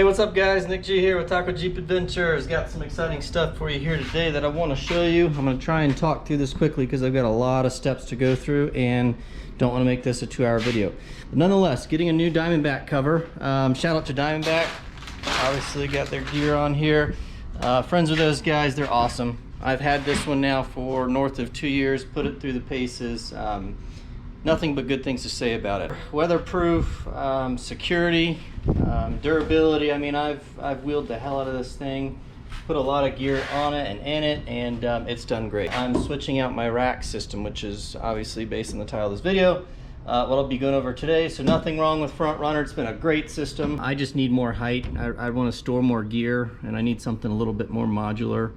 Hey, what's up guys? Nick G here with Taco Jeep Adventures. Got some exciting stuff for you here today that I want to show you. I'm going to try and talk through this quickly because I've got a lot of steps to go through and don't want to make this a 2-hour video. But nonetheless, getting a new Diamondback cover. Shout out to Diamondback. Obviously got their gear on here. Friends with those guys, they're awesome. I've had this one now for north of 2 years, put it through the paces. Nothing but good things to say about it. Weatherproof, security, durability. I mean, I've wheeled the hell out of this thing, put a lot of gear on it and in it, and it's done great. I'm switching out my rack system, which is obviously based on the title of this video, what I'll be going over today. So nothing wrong with Front Runner. It's been a great system. I just need more height. I want to store more gear, and I need something a little bit more modular.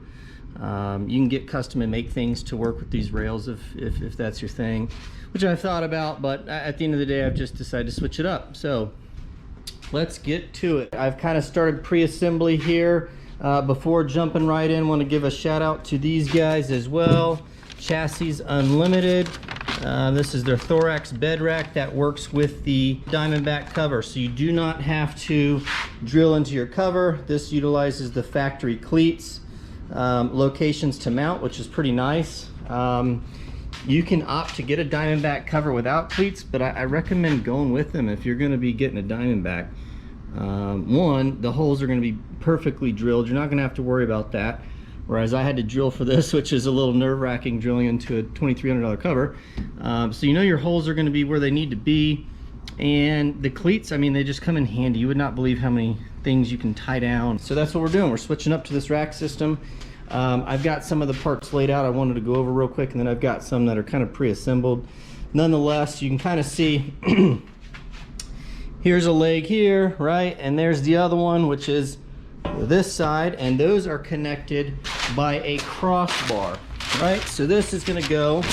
You can get custom and make things to work with these rails if that's your thing, which I've thought about, but at the end of the day I've just decided to switch it up. So let's get to it. I've kind of started pre-assembly here. Before jumping right in, want to give a shout out to these guys as well. Chassis Unlimited. This is their Thorax bed rack that works with the Diamondback cover, so you do not have to drill into your cover. This utilizes the factory cleats. Locations to mount, which is pretty nice. You can opt to get a Diamondback cover without cleats, but I recommend going with them if you're going to be getting a Diamondback. One, the holes are going to be perfectly drilled. You're not going to have to worry about that, whereas I had to drill for this, which is a little nerve-wracking, drilling into a $2,300 cover. So you know your holes are going to be where they need to be, and the cleats, I mean, they just come in handy. You would not believe how many things you can tie down. So that's what we're doing. We're switching up to this rack system. I've got some of the parts laid out I wanted to go over real quick, and then I've got some that are kind of pre-assembled. Nonetheless, you can kind of see here's a leg here, right? And there's the other one, which is this side, and those are connected by a crossbar, right? So this is going to go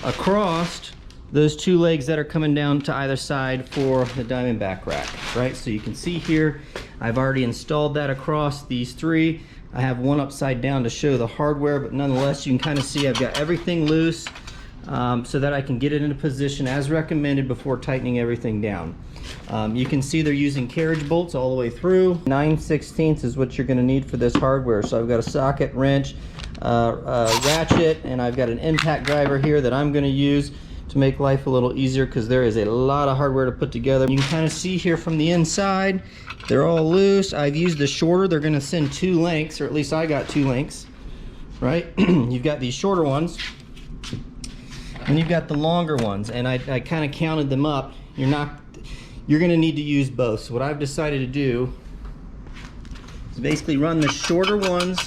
across those two legs that are coming down to either side for the Diamondback rack, right? So you can see here, I've already installed that across these three. I have one upside down to show the hardware, but nonetheless, you can kind of see I've got everything loose so that I can get it into position as recommended before tightening everything down. You can see they're using carriage bolts all the way through. 9/16 is what you're gonna need for this hardware. So I've got a socket, wrench, ratchet, and I've got an impact driver here that I'm gonna use to make life a little easier, because there is a lot of hardware to put together. You can kind of see here from the inside, they're all loose. I've used the shorter. They're going to send 2 lengths, or at least I got 2 lengths, right? You've got these shorter ones, and you've got the longer ones, and I kind of counted them up. You're going to need to use both. So what I've decided to do is basically run the shorter ones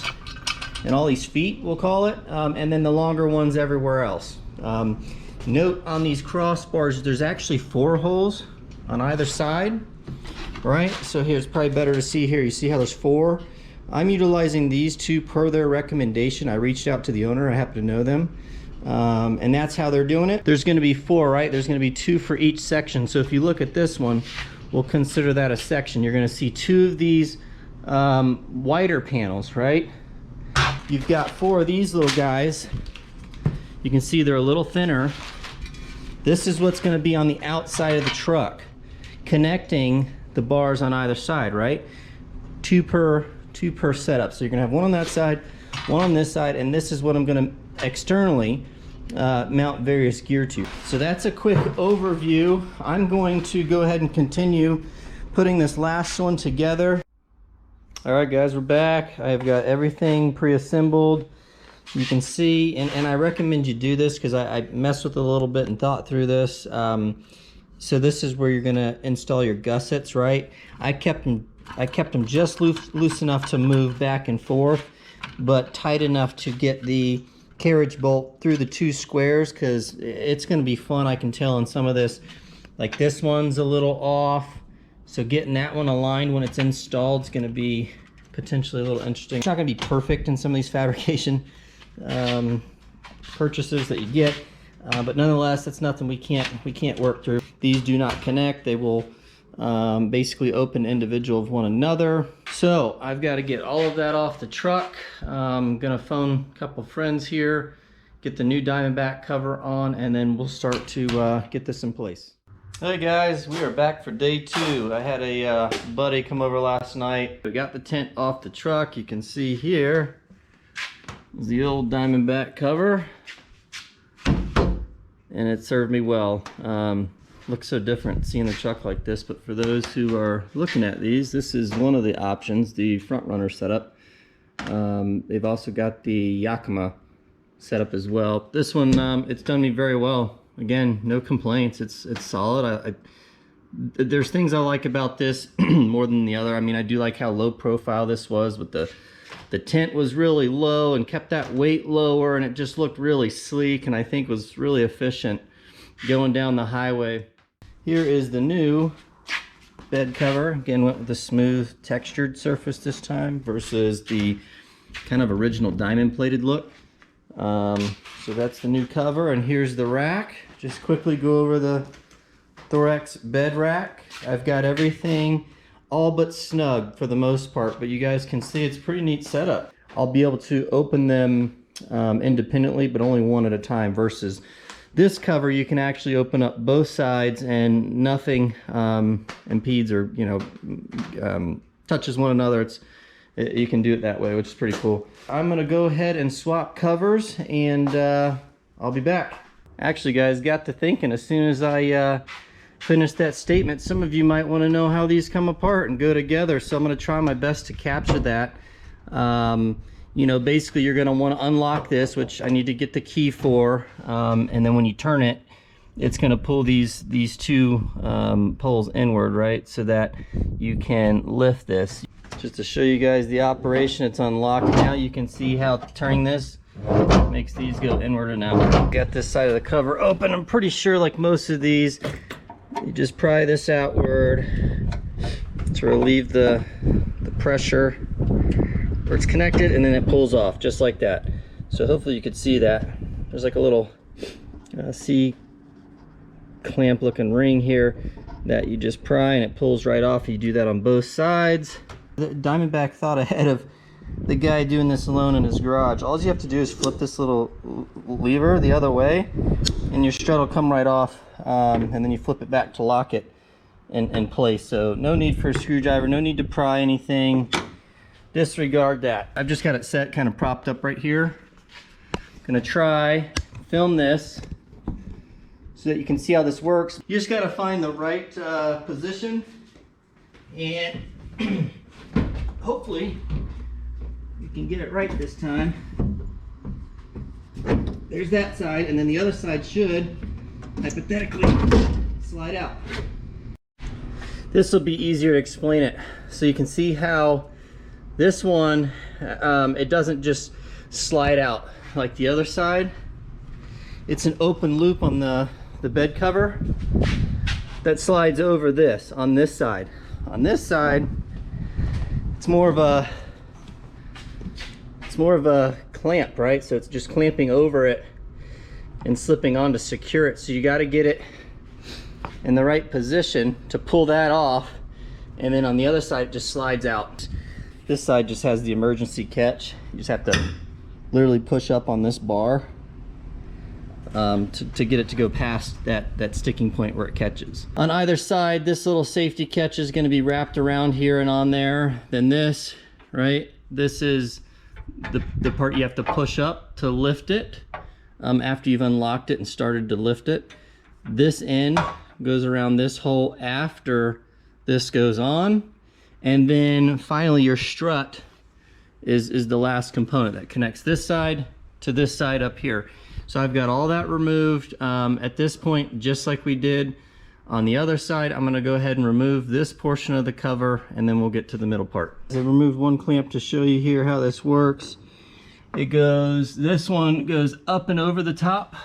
and all these feet, we'll call it, and then the longer ones everywhere else. Note on these crossbars, there's actually 4 holes on either side, right? So here's probably better to see here. You see how there's 4? I'm utilizing these 2 per their recommendation. I reached out to the owner. I happen to know them. And that's how they're doing it. There's going to be 4, right? There's going to be 2 for each section. So if you look at this one, we'll consider that a section. You're going to see 2 of these wider panels, right? You've got 4 of these little guys. You can see they're a little thinner. This is what's going to be on the outside of the truck, connecting the bars on either side, right? 2 per setup. So you're going to have 1 on that side, 1 on this side, and this is what I'm going to externally mount various gear to. So that's a quick overview. I'm going to go ahead and continue putting this last one together. All right, guys, we're back. I've got everything pre-assembled. You can see, and I recommend you do this because I messed with it a little bit and thought through this. So this is where you're going to install your gussets, right? I kept them just loose enough to move back and forth, but tight enough to get the carriage bolt through the 2 squares, because it's going to be fun. I can tell in some of this, like this one's a little off, so getting that one aligned when it's installed is going to be potentially a little interesting. It's not going to be perfect in some of these fabrication purchases that you get, but nonetheless, that's nothing we can't work through. These do not connect. They will basically open individual of one another. So I've got to get all of that off the truck. I'm gonna phone a couple friends here, get the new Diamondback cover on, and then we'll start to get this in place. Hey guys, we are back for day 2. I had a buddy come over last night. We got the tent off the truck. You can see here is the old Diamondback cover, and it served me well. Looks so different seeing the truck like this, but for those who are looking at these, this is one of the options, the front runner setup. They've also got the Yakima setup as well. This one, it's done me very well. Again, no complaints. It's solid. There's things I like about this more than the other. I mean, I do like how low profile this was, but the tent was really low and kept that weight lower, and it just looked really sleek, and I think was really efficient going down the highway. Here is the new bed cover. Again, went with the smooth textured surface this time versus the kind of original diamond plated look. So that's the new cover, and here's the rack. Just quickly go over the Thorax bed rack. I've got everything all but snug for the most part, but you guys can see it's a pretty neat setup. I'll be able to open them independently, but only one at a time, versus this cover you can actually open up both sides and nothing impedes or touches one another. You can do it that way, which is pretty cool. I'm gonna go ahead and swap covers, and I'll be back. Actually, guys, got to thinking as soon as I finished that statement, some of you might want to know how these come apart and go together, so I'm gonna try my best to capture that. You know, basically you're gonna want to unlock this, which I need to get the key for, and then when you turn it, it's gonna pull these two poles inward, right, so that you can lift this. Just to show you guys the operation, it's unlocked now. You can see how turning this makes these go inward and out. Got this side of the cover open. I'm pretty sure, like most of these, you just pry this outward to relieve the pressure where it's connected, and then it pulls off just like that. So hopefully you could see that. There's like a little C-clamp looking ring here that you just pry and it pulls right off. You do that on both sides. The Diamondback thought ahead of the guy doing this alone in his garage. All you have to do is flip this little lever the other way, and your strut will come right off, and then you flip it back to lock it in place. So no need for a screwdriver, no need to pry anything. Disregard that. I've just got it set, kind of propped up right here. Gonna try film this so that you can see how this works. You just gotta find the right position, and hopefully you can get it right this time. There's that side, and then the other side should hypothetically slide out. This will be easier to explain it. So you can see how this one, it doesn't just slide out like the other side. It's an open loop on the bed cover that slides over this on this side. On this side, it's more of a clamp, right? So it's just clamping over it and slipping on to secure it. So you got to get it in the right position to pull that off, and then on the other side it just slides out. This side just has the emergency catch. You just have to literally push up on this bar to get it to go past that sticking point where it catches. On either side, this little safety catch is going to be wrapped around here and on there. Then this, right? This is the part you have to push up to lift it after you've unlocked it and started to lift it. This end goes around this hole after this goes on. And then finally your strut is the last component that connects this side to this side up here. So I've got all that removed. At this point, just like we did on the other side, I'm gonna go ahead and remove this portion of the cover, and then we'll get to the middle part. I removed one clamp to show you here how this works. This one goes up and over the top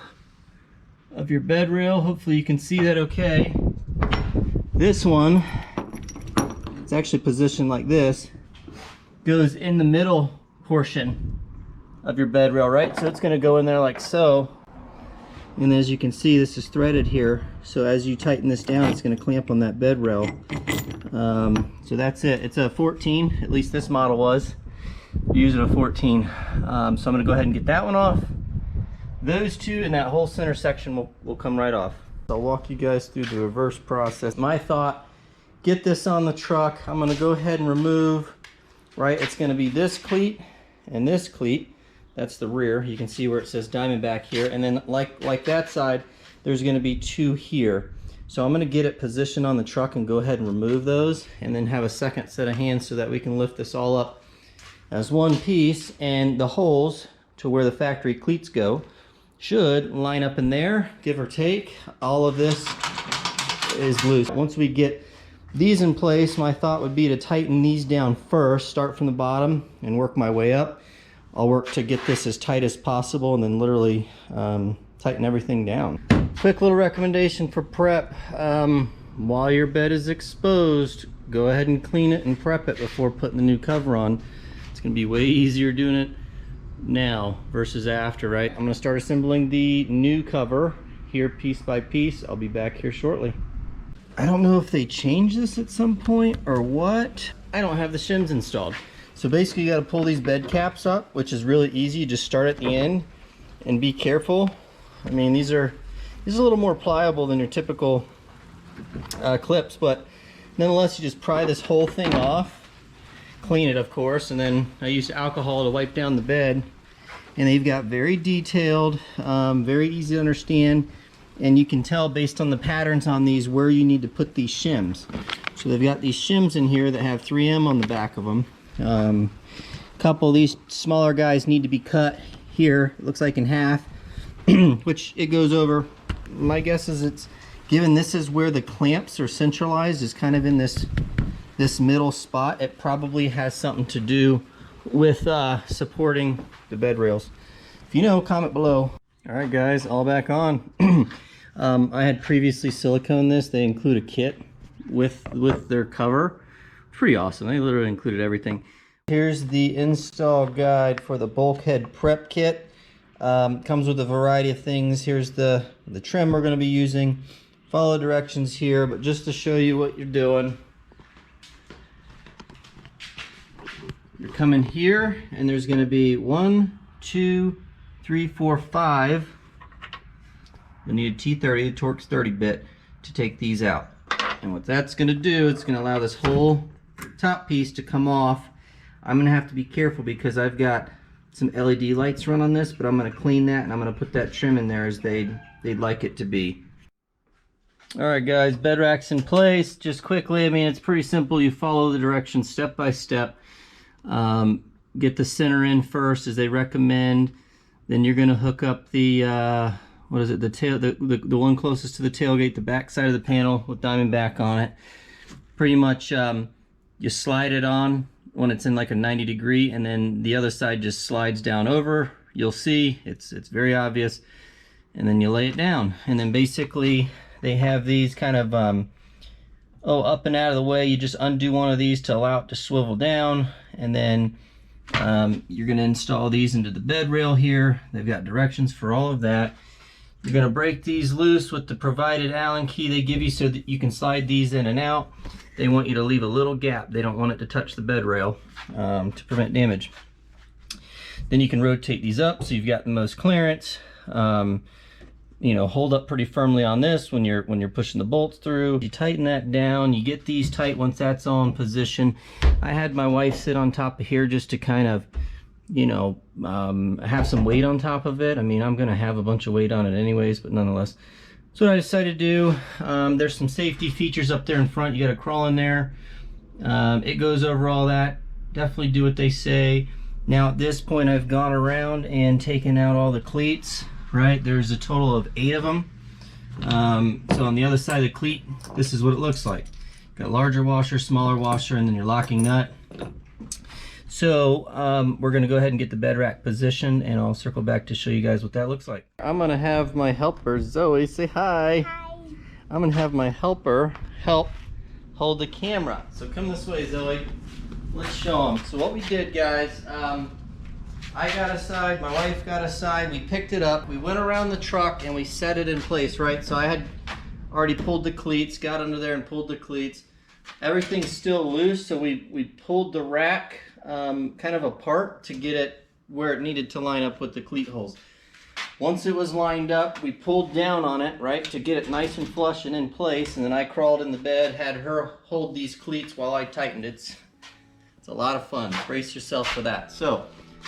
of your bed rail. Hopefully you can see that okay. This one, it's actually positioned like this, goes in the middle portion of your bed rail, right? So it's going to go in there like so, and as you can see, this is threaded here, so as you tighten this down, it's going to clamp on that bed rail. So that's it. It's a 14, at least this model was using a 14. So I'm going to go ahead and get that one off. Those two and that whole center section will come right off. I'll walk you guys through the reverse process. My thought, get this on the truck. I'm gonna go ahead and remove, right? It's gonna be this cleat and this cleat. That's the rear. You can see where it says Diamondback here. And then like that side, there's gonna be two here. So I'm gonna get it positioned on the truck and go ahead and remove those, and then have a second set of hands so that we can lift this all up as one piece. And the holes to where the factory cleats go should line up in there, give or take. All of this is loose. Once we get these in place, my thought would be to tighten these down first, start from the bottom and work my way up. I'll work to get this as tight as possible and then literally tighten everything down. Quick little recommendation for prep. While your bed is exposed, go ahead and clean it and prep it before putting the new cover on. It's gonna be way easier doing it now versus after, right? I'm gonna start assembling the new cover here piece by piece. I'll be back here shortly. I don't know if they changed this at some point or what. I don't have the shims installed. So basically you gotta pull these bed caps up, which is really easy. You just start at the end and be careful. I mean, these are a little more pliable than your typical clips, but nonetheless, you just pry this whole thing off. Clean it, of course, and then I use alcohol to wipe down the bed. And they've got very detailed, very easy to understand, and you can tell based on the patterns on these where you need to put these shims. So they've got these shims in here that have 3M on the back of them. A couple of these smaller guys need to be cut here, it looks like in half, which it goes over. My guess is it's, given this is where the clamps are centralized, is kind of in this middle spot. It probably has something to do with supporting the bed rails. If you know, comment below. All right guys, all back on. I had previously siliconed this. They include a kit with their cover. Pretty awesome. They literally included everything. Here's the install guide for the Bulkhead prep kit. Comes with a variety of things. Here's the trim we're going to be using. Follow directions here, but just to show you what you're doing. You're coming here, and there's going to be 1, 2, 3, 4, 5. You'll need a T30, the Torx 30 bit, to take these out. And what that's going to do, it's going to allow this whole top piece to come off. I'm going to have to be careful because I've got some LED lights run on this, but I'm going to clean that and I'm going to put that trim in there as they'd like it to be. Alright guys, bed rack's in place. Just quickly, I mean, it's pretty simple. You follow the directions step by step. Get the center in first as they recommend. Then you're going to hook up the what is it, the one closest to the tailgate, the back side of the panel with Diamondback on it. Pretty much you slide it on when it's in like a 90 degree, and then the other side just slides down over. You'll see it's very obvious, and then you lay it down, and then basically they have these kind of up and out of the way. You just undo one of these to allow it to swivel down, and then you're going to install these into the bed rail here. They've got directions for all of that. You're going to break these loose with the provided Allen key they give you so that you can slide these in and out. They want you to leave a little gap. They don't want it to touch the bed rail to prevent damage. Then you can rotate these up so you've got the most clearance. You know, hold up pretty firmly on this when you're pushing the bolts through. You tighten that down. You get these tight once that's all in position. I had my wife sit on top of here just to kind of, you know, have some weight on top of it. I mean, I'm gonna have a bunch of weight on it anyways, but nonetheless. So what I decided to do, there's some safety features up there in front. You gotta crawl in there. It goes over all that. Definitely do what they say. Now at this point, I've gone around and taken out all the cleats. Right, there's a total of 8 of them. So on the other side of the cleat, this is what it looks like. Got larger washer, smaller washer, and then your locking nut. So we're gonna go ahead and get the bed rack positioned, and I'll circle back to show you guys what that looks like. I'm gonna have my helper, Zoe, say hi. Hi. I'm gonna have my helper help hold the camera. So come this way, Zoe. Let's show them. So what we did, guys, I got a side, my wife got a side, we picked it up, we went around the truck and we set it in place, right? So I had already pulled the cleats, got under there and pulled the cleats. Everything's still loose, so we pulled the rack kind of apart to get it where it needed to line up with the cleat holes. Once it was lined up, we pulled down on it, right, to get it nice and flush and in place, and then I crawled in the bed, had her hold these cleats while I tightened it. It's a lot of fun. Brace yourself for that. So,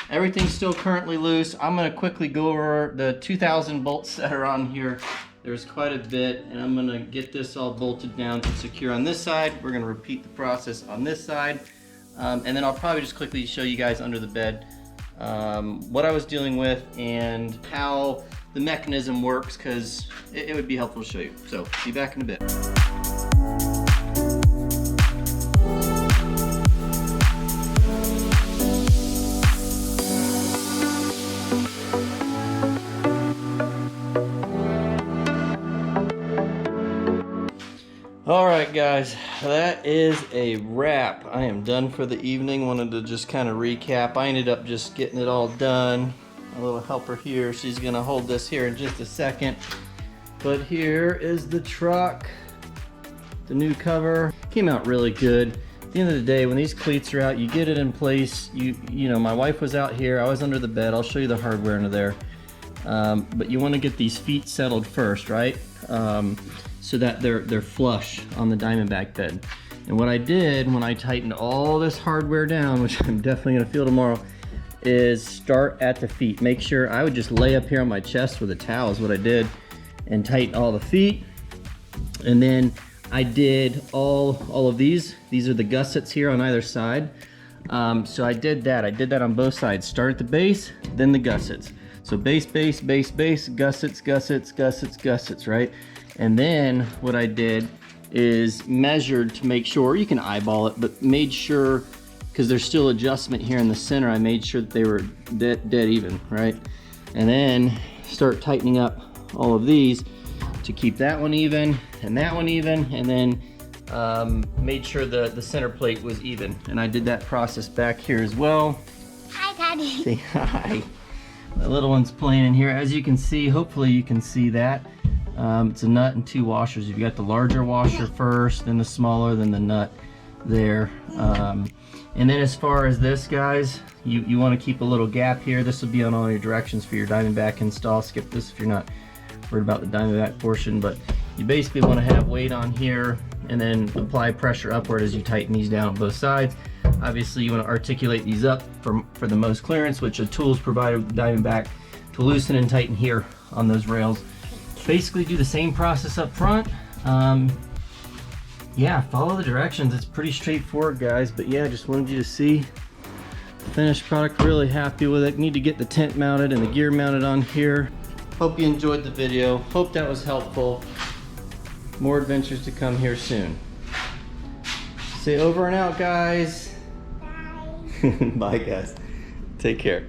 everything's still currently loose. I'm going to quickly go over the 2,000 bolts that are on here. There's quite a bit, and I'm going to get this all bolted down and secure on this side. We're going to repeat the process on this side, and then I'll probably just quickly show you guys under the bed what I was dealing with and how the mechanism works, because it would be helpful to show you. So, be back in a bit. Alright guys, that is a wrap. I am done for the evening. Wanted to just kind of recap. I ended up just getting it all done. A little helper here. She's going to hold this here in just a second. But here is the truck. The new cover. Came out really good. At the end of the day, when these cleats are out, you get it in place. You know, my wife was out here. I was under the bed. I'll show you the hardware under there. But you want to get these feet settled first, right? So that they're flush on the Diamondback bed. And what I did when I tightened all this hardware down, which I'm definitely gonna feel tomorrow, is start at the feet. Make sure I would just lay up here on my chest with a towel is what I did, and tighten all the feet. And then I did all of these. These are the gussets here on either side. So I did that on both sides. Start at the base, then the gussets. So base, base, base, base, gussets, gussets, gussets, gussets, right? And then what I did is measured to make sure, you can eyeball it, but made sure, because there's still adjustment here in the center, I made sure that they were dead even, right? And then start tightening up all of these to keep that one even and that one even, and then made sure the center plate was even. And I did that process back here as well. Hi, Daddy. Say hi. The little one's playing in here. As you can see, hopefully you can see that. It's a nut and two washers. You've got the larger washer first, then the smaller, then the nut there. And then as far as this, guys, you want to keep a little gap here. This will be on all your directions for your Diamondback install. Skip this if you're not worried about the Diamondback portion, but you basically want to have weight on here and then apply pressure upward as you tighten these down on both sides. Obviously you want to articulate these up for the most clearance, which the tools provided with the Diamondback to loosen and tighten here on those rails. Basically do the same process up front. Yeah, follow the directions. It's pretty straightforward, guys, but yeah, just wanted you to see the finished product. Really happy with it. Need to get the tent mounted and the gear mounted on here. Hope you enjoyed the video. Hope that was helpful. More adventures to come here soon. Say over and out, guys. Bye. Bye, guys. Take care.